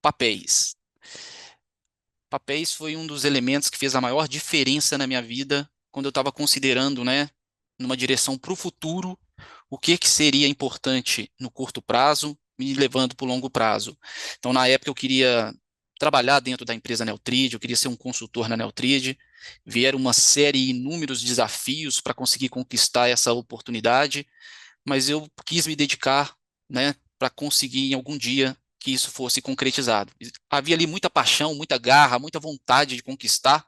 Papéis. Papéis foi um dos elementos que fez a maior diferença na minha vida quando eu estava considerando, né, numa direção para o futuro, o que que seria importante no curto prazo, me levando para o longo prazo. Então, na época, eu queria trabalhar dentro da empresa Neutrid, eu queria ser um consultor na Neutrid, vieram uma série, inúmeros desafios para conseguir conquistar essa oportunidade, mas eu quis me dedicar, né, para conseguir em algum dia que isso fosse concretizado. Havia ali muita paixão, muita garra, muita vontade de conquistar,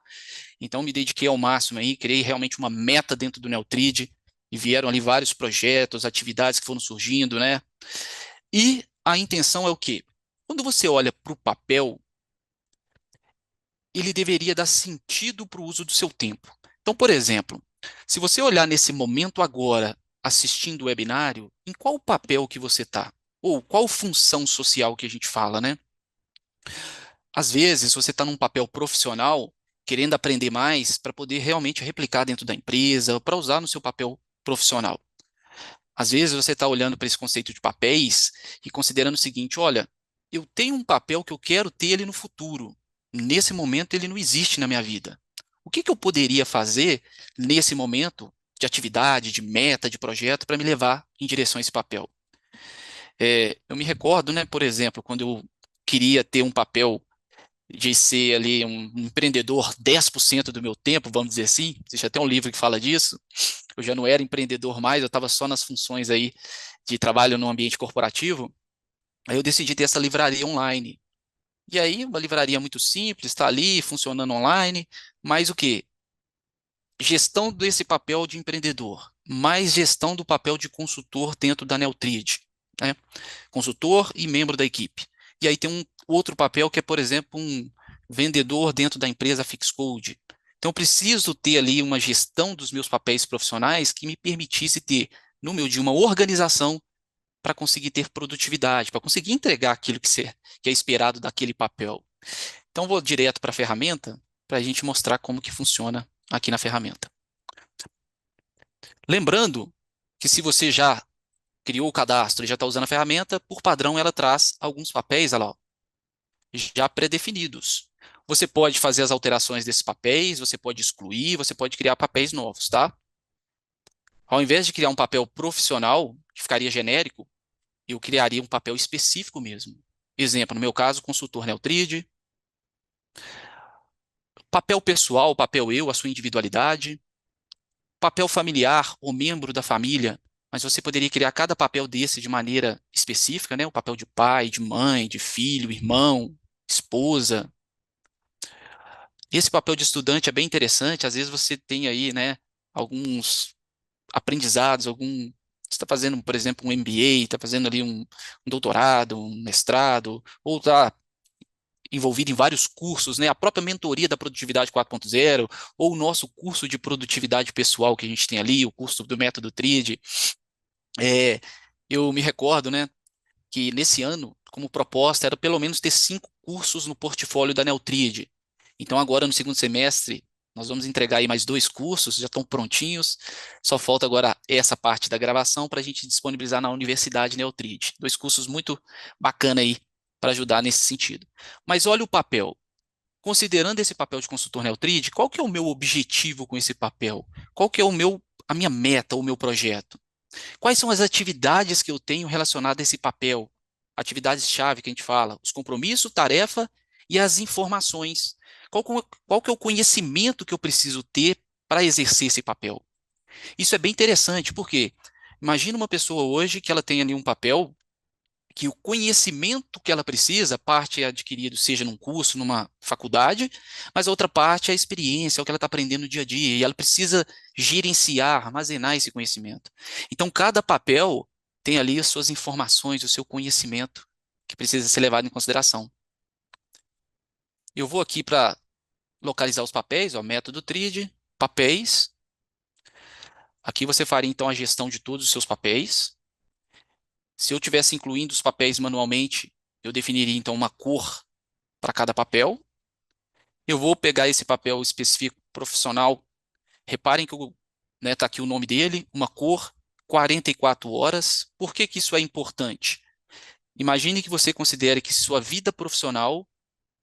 então me dediquei ao máximo aí, criei realmente uma meta dentro do Neutrid, e vieram ali vários projetos, atividades que foram surgindo, né? E a intenção é o quê? Quando você olha para o papel, ele deveria dar sentido para o uso do seu tempo. Então, por exemplo, se você olhar nesse momento agora, assistindo o webinário, em qual papel que você está? Ou qual função social que a gente fala, né? Às vezes, você está num papel profissional, querendo aprender mais para poder realmente replicar dentro da empresa, para usar no seu papel profissional. Às vezes, você está olhando para esse conceito de papéis e considerando o seguinte: olha, eu tenho um papel que eu quero ter ele no futuro. Nesse momento, ele não existe na minha vida. O que que eu poderia fazer nesse momento de atividade, de meta, de projeto, para me levar em direção a esse papel? Eu me recordo, né, por exemplo, quando eu queria ter um papel de ser ali um empreendedor 10% do meu tempo, vamos dizer assim. Existe até um livro que fala disso. Eu já não era empreendedor mais, eu estava só nas funções aí de trabalho no ambiente corporativo. Aí eu decidi ter essa livraria online. E aí, uma livraria muito simples, está ali, funcionando online, mas o quê? Gestão desse papel de empreendedor, mais gestão do papel de consultor dentro da Neutrid, né? Consultor e membro da equipe. E aí tem um outro papel que é, por exemplo, um vendedor dentro da empresa Fixcode. Então, eu preciso ter ali uma gestão dos meus papéis profissionais que me permitisse ter, no meu dia, uma organização para conseguir ter produtividade, para conseguir entregar aquilo que é esperado daquele papel. Então, vou direto para a ferramenta para a gente mostrar como que funciona aqui na ferramenta. Lembrando que se você já criou o cadastro e já está usando a ferramenta, por padrão ela traz alguns papéis, olha lá, ó, já pré-definidos. Você pode fazer as alterações desses papéis, você pode excluir, você pode criar papéis novos, tá? Ao invés de criar um papel profissional, que ficaria genérico, eu criaria um papel específico mesmo. Exemplo, no meu caso, consultor Neutrid, papel pessoal, papel eu, a sua individualidade, papel familiar ou membro da família, mas você poderia criar cada papel desse de maneira específica, né? O papel de pai, de mãe, de filho, irmão, esposa. Esse papel de estudante é bem interessante. Às vezes você tem aí, né, alguns aprendizados, você está fazendo, por exemplo, um MBA, está fazendo ali um doutorado, um mestrado, ou está envolvido em vários cursos, né? A própria mentoria da Produtividade 4.0, ou o nosso curso de produtividade pessoal que a gente tem ali, o curso do Método TRID. É, eu me recordo, né, que nesse ano, como proposta, era pelo menos ter 5 cursos no portfólio da Neutrid. Então, agora no segundo semestre, nós vamos entregar aí mais 2 cursos, já estão prontinhos. Só falta agora essa parte da gravação para a gente disponibilizar na Universidade Neutrid. 2 cursos muito bacana aí para ajudar nesse sentido. Mas olha o papel. Considerando esse papel de consultor Neutrid, qual que é o meu objetivo com esse papel? Qual que é a minha meta, o meu projeto? Quais são as atividades que eu tenho relacionadas a esse papel? Atividades-chave que a gente fala, os compromissos, tarefa e as informações. Qual que é o conhecimento que eu preciso ter para exercer esse papel? Isso é bem interessante, porque imagina uma pessoa hoje que ela tem ali um papel que o conhecimento que ela precisa, parte é adquirido, seja num curso, numa faculdade, mas a outra parte é a experiência, é o que ela está aprendendo no dia a dia, e ela precisa gerenciar, armazenar esse conhecimento. Então, cada papel tem ali as suas informações, o seu conhecimento, que precisa ser levado em consideração. Eu vou aqui para localizar os papéis, ó, método TRID, papéis. Aqui você faria então a gestão de todos os seus papéis. Se eu tivesse incluindo os papéis manualmente, eu definiria então uma cor para cada papel. Eu vou pegar esse papel específico profissional. Reparem que tá aqui o nome dele, uma cor, 44 horas. Por que que isso é importante? Imagine que você considere que sua vida profissional,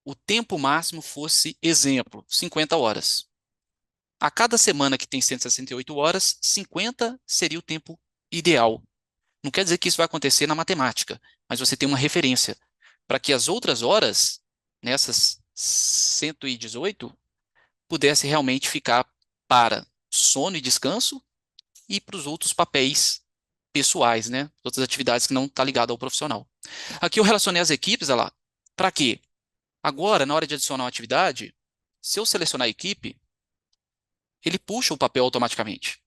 o tempo máximo fosse, exemplo, 50 horas. A cada semana que tem 168 horas, 50 seria o tempo ideal. Não quer dizer que isso vai acontecer na matemática, mas você tem uma referência para que as outras horas, nessas 118, pudesse realmente ficar para sono e descanso e para os outros papéis pessoais, né? Outras atividades que não estão ligadas ao profissional. Aqui eu relacionei as equipes, olha lá. Para quê? Agora, na hora de adicionar uma atividade, se eu selecionar a equipe, ele puxa o papel automaticamente.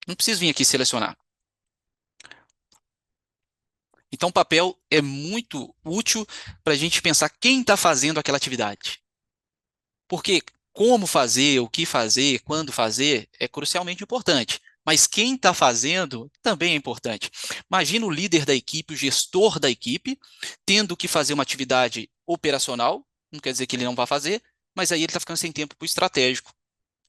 Não preciso vir aqui selecionar. Então, o papel é muito útil para a gente pensar quem está fazendo aquela atividade. Porque como fazer, o que fazer, quando fazer, é crucialmente importante. Mas quem está fazendo também é importante. Imagina o líder da equipe, o gestor da equipe, tendo que fazer uma atividade operacional, não quer dizer que ele não vai fazer, mas aí ele está ficando sem tempo para o estratégico.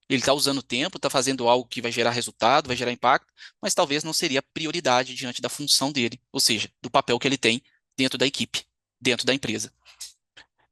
Ele está usando tempo, está fazendo algo que vai gerar resultado, vai gerar impacto, mas talvez não seria prioridade diante da função dele, ou seja, do papel que ele tem dentro da equipe, dentro da empresa.